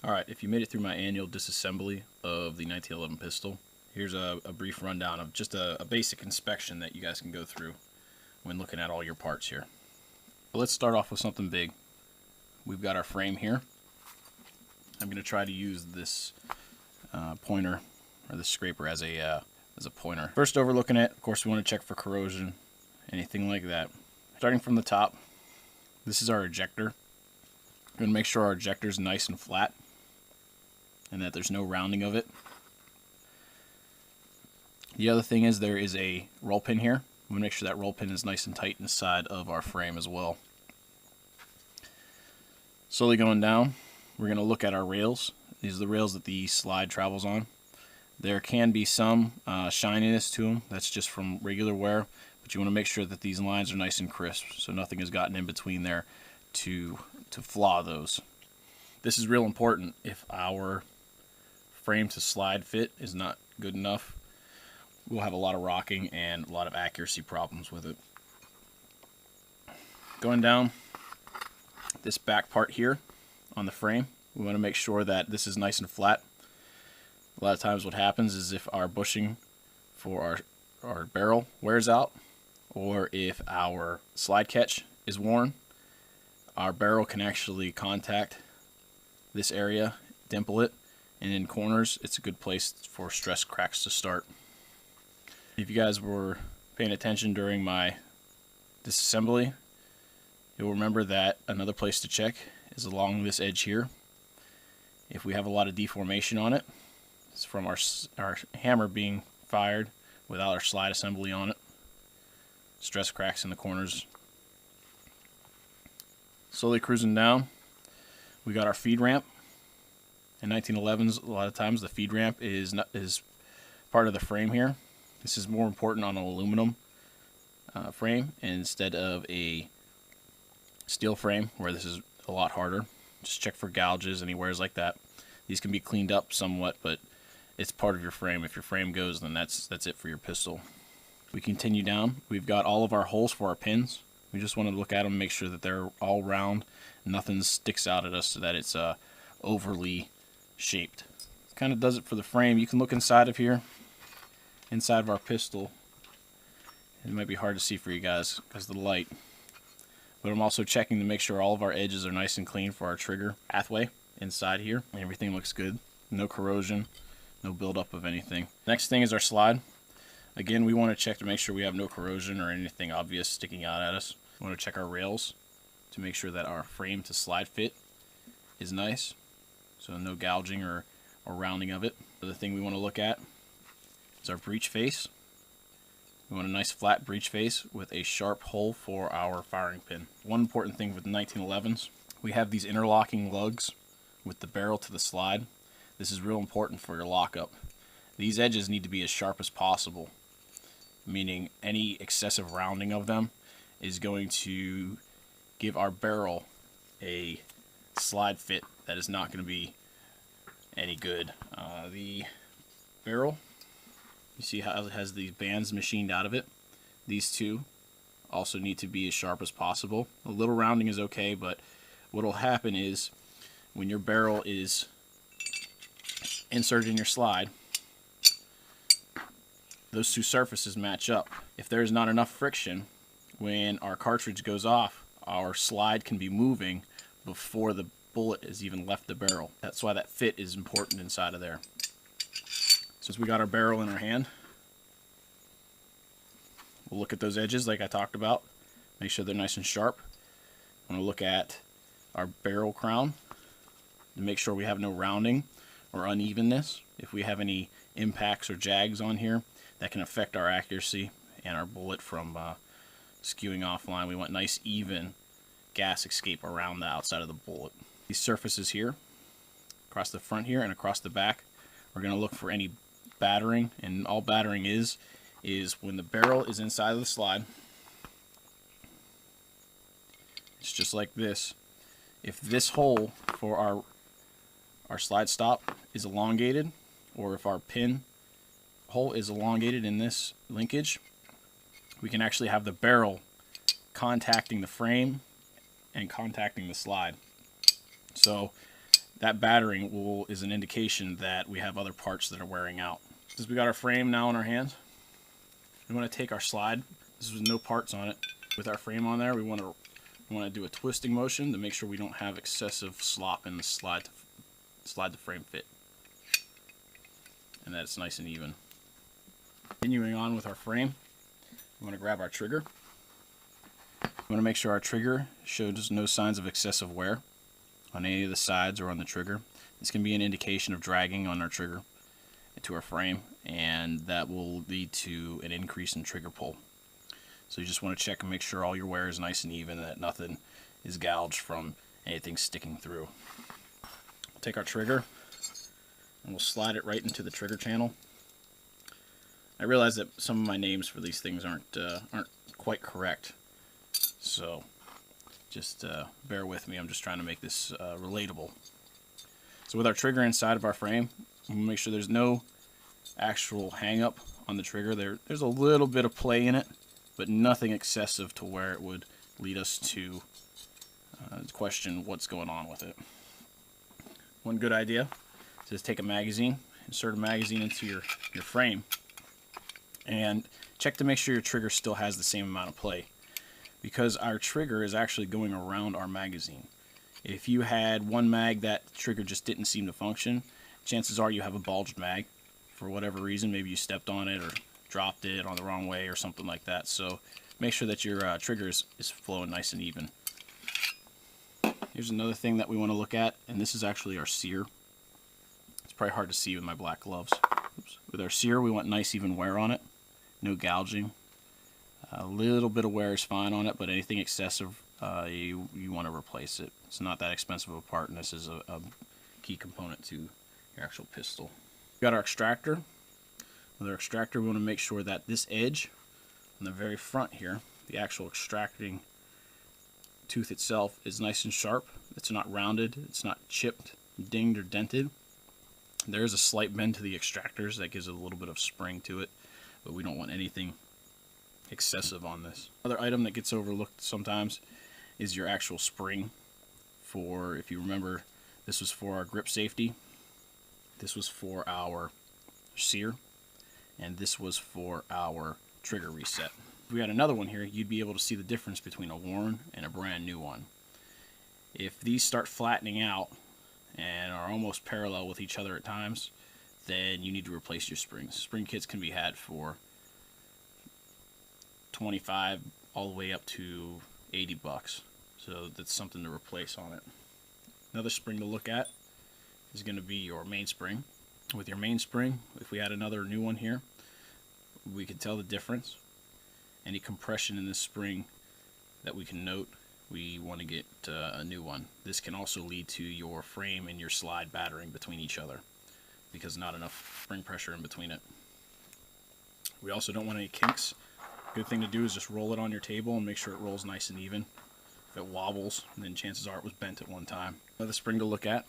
Alright, if you made it through my annual disassembly of the 1911 pistol, here's a brief rundown of just a basic inspection that you guys can go through when looking at all your parts here. But let's start off with something big. We've got our frame here. I'm going to try to use this pointer or this scraper as a pointer. First overlooking it, of course we want to check for corrosion, anything like that. Starting from the top, this is our ejector. We're going to make sure our ejector is nice and flat and that there's no rounding of it. The other thing is there is a roll pin here. We want to make sure that roll pin is nice and tight inside of our frame as well. Slowly going down, we're going to look at our rails. These are the rails that the slide travels on. There can be some shininess to them. That's just from regular wear, but you want to make sure that these lines are nice and crisp so nothing has gotten in between there to flaw those. This is real important. If our frame to slide fit is not good enough, we'll have a lot of rocking and a lot of accuracy problems with it. Going down this back part here on the frame, we want to make sure that this is nice and flat. A lot of times what happens is if our bushing for our barrel wears out, or if our slide catch is worn, our barrel can actually contact this area, dimple it, and in corners it's a good place for stress cracks to start. If you guys were paying attention during my disassembly, you'll remember that another place to check is along this edge here. If we have a lot of deformation on it, it's from our hammer being fired without our slide assembly on it. Stress cracks in the corners. Slowly cruising down, we got our feed ramp. In 1911s, a lot of times the feed ramp is part of the frame here. This is more important on an aluminum frame instead of a steel frame, where this is a lot harder. Just check for gouges, any wears like that. These can be cleaned up somewhat, but it's part of your frame. If your frame goes, then that's it for your pistol. We continue down. We've got all of our holes for our pins. We just want to look at them, make sure that they're all round, nothing sticks out at us so that it's overly shaped. Kind of does it for the frame. You can look inside of here, inside of our pistol. It might be hard to see for you guys because of the light, but I'm also checking to make sure all of our edges are nice and clean for our trigger pathway inside here. Everything looks good. No corrosion, no buildup of anything. Next thing is our slide. Again, we want to check to make sure we have no corrosion or anything obvious sticking out at us. We want to check our rails to make sure that our frame to slide fit is nice, so no gouging or rounding of it. The other thing we want to look at is our breech face. We want a nice flat breech face with a sharp hole for our firing pin. One important thing with the 1911s, we have these interlocking lugs with the barrel to the slide. This is real important for your lockup. These edges need to be as sharp as possible, meaning any excessive rounding of them is going to give our barrel a slide fit that is not going to be any good. The barrel, you see how it has these bands machined out of it. These two also need to be as sharp as possible. A little rounding is okay, but what will happen is when your barrel is inserted in your slide, those two surfaces match up. If there's not enough friction, when our cartridge goes off, our slide can be moving before the bullet has even left the barrel. That's why that fit is important inside of there. Since we got our barrel in our hand, we'll look at those edges like I talked about. Make sure they're nice and sharp. I'm going to look at our barrel crown to make sure we have no rounding or unevenness. If we have any impacts or jags on here, that can affect our accuracy and our bullet from skewing offline. We want nice even gas escape around the outside of the bullet. These surfaces here, across the front here and across the back, we're going to look for any battering, and all battering is when the barrel is inside of the slide. It's just like this. If this hole for our slide stop is elongated, or if our pin hole is elongated in this linkage, we can actually have the barrel contacting the frame and contacting the slide. So That battering is an indication that we have other parts that are wearing out. Since we got our frame now in our hands, we want to take our slide. This is with no parts on it. With our frame on there, we want to do a twisting motion to make sure we don't have excessive slop in the slide the frame fit, and that it's nice and even. Continuing on with our frame, we want to grab our trigger. We want to make sure our trigger shows no signs of excessive wear on any of the sides or on the trigger. This can be an indication of dragging on our trigger into our frame, and that will lead to an increase in trigger pull. So you just want to check and make sure all your wear is nice and even, that nothing is gouged from anything sticking through. We'll take our trigger and we'll slide it right into the trigger channel. I realize that some of my names for these things aren't quite correct, so just bear with me. I'm just trying to make this relatable. So with our trigger inside of our frame, we'll make sure there's no actual hang up on the trigger. There's a little bit of play in it, but nothing excessive to where it would lead us to question what's going on with it. One good idea is just take a magazine, insert a magazine into your frame, and check to make sure your trigger still has the same amount of play, because our trigger is actually going around our magazine. If you had one mag that trigger just didn't seem to function, chances are you have a bulged mag for whatever reason. Maybe you stepped on it or dropped it on the wrong way or something like that. So make sure that your trigger is flowing nice and even. Here's another thing that we want to look at, and this is actually our sear. It's probably hard to see with my black gloves. Oops. With our sear, we want nice even wear on it, no gouging. A little bit of wear is fine on it, but anything excessive, you want to replace it. It's not that expensive of a part, and this is a key component to your actual pistol. We got our extractor. With our extractor, we want to make sure that this edge on the very front here, the actual extracting tooth itself, is nice and sharp. It's not rounded, it's not chipped, dinged, or dented. There is a slight bend to the extractors that gives it a little bit of spring to it, but we don't want anything excessive on this. Another item that gets overlooked sometimes is your actual spring. If you remember, this was for our grip safety, this was for our sear, and this was for our trigger reset. If we had another one here, you'd be able to see the difference between a worn and a brand new one. If these start flattening out and are almost parallel with each other at times, then you need to replace your springs. Spring kits can be had for $25 all the way up to $80, so that's something to replace on it. Another spring to look at is going to be your mainspring. With your mainspring, if we had another new one here, we could tell the difference. Any compression in this spring that we can note, we want to get a new one. This can also lead to your frame and your slide battering between each other because not enough spring pressure in between it. We also don't want any kinks. Good thing to do is just roll it on your table and make sure it rolls nice and even. If it wobbles, then chances are it was bent at one time. Another spring to look at,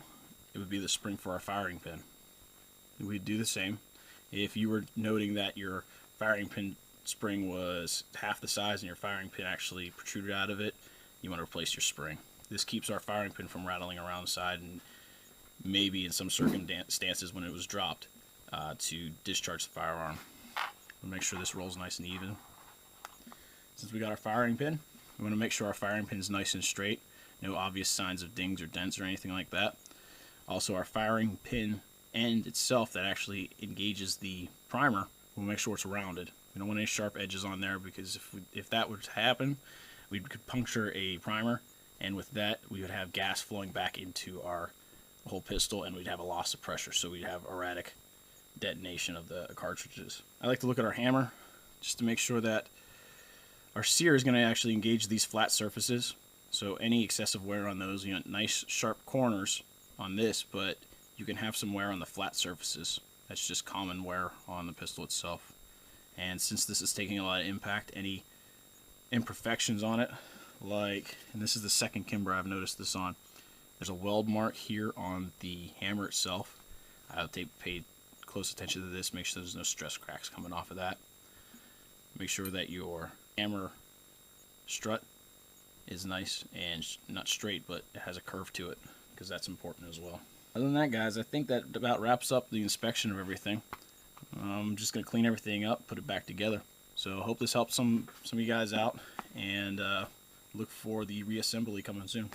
it would be the spring for our firing pin. We'd do the same. If you were noting that your firing pin spring was half the size and your firing pin actually protruded out of it, you want to replace your spring. This keeps our firing pin from rattling around the side, and maybe in some circumstances when it was dropped to discharge the firearm. We'll make sure this rolls nice and even. Since we got our firing pin, we want to make sure our firing pin is nice and straight. No obvious signs of dings or dents or anything like that. Also, our firing pin end itself that actually engages the primer, we'll make sure it's rounded. We don't want any sharp edges on there, because if that would happen, we could puncture a primer, and with that we would have gas flowing back into our whole pistol, and we'd have a loss of pressure, so we'd have erratic detonation of the cartridges. I like to look at our hammer just to make sure that our sear is going to actually engage these flat surfaces, so any excessive wear on those, you know, nice sharp corners on this, but you can have some wear on the flat surfaces. That's just common wear on the pistol itself. And since this is taking a lot of impact, any imperfections on it, like, and this is the second Kimber I've noticed this on, there's a weld mark here on the hammer itself. I'll pay close attention to this, make sure there's no stress cracks coming off of that. Make sure that your hammer strut is nice and not straight, but it has a curve to it, because that's important as well. Other than that, guys, I think that about wraps up the inspection of everything. I'm just going to clean everything up, put it back together. So I hope this helps some of you guys out, and look for the reassembly coming soon.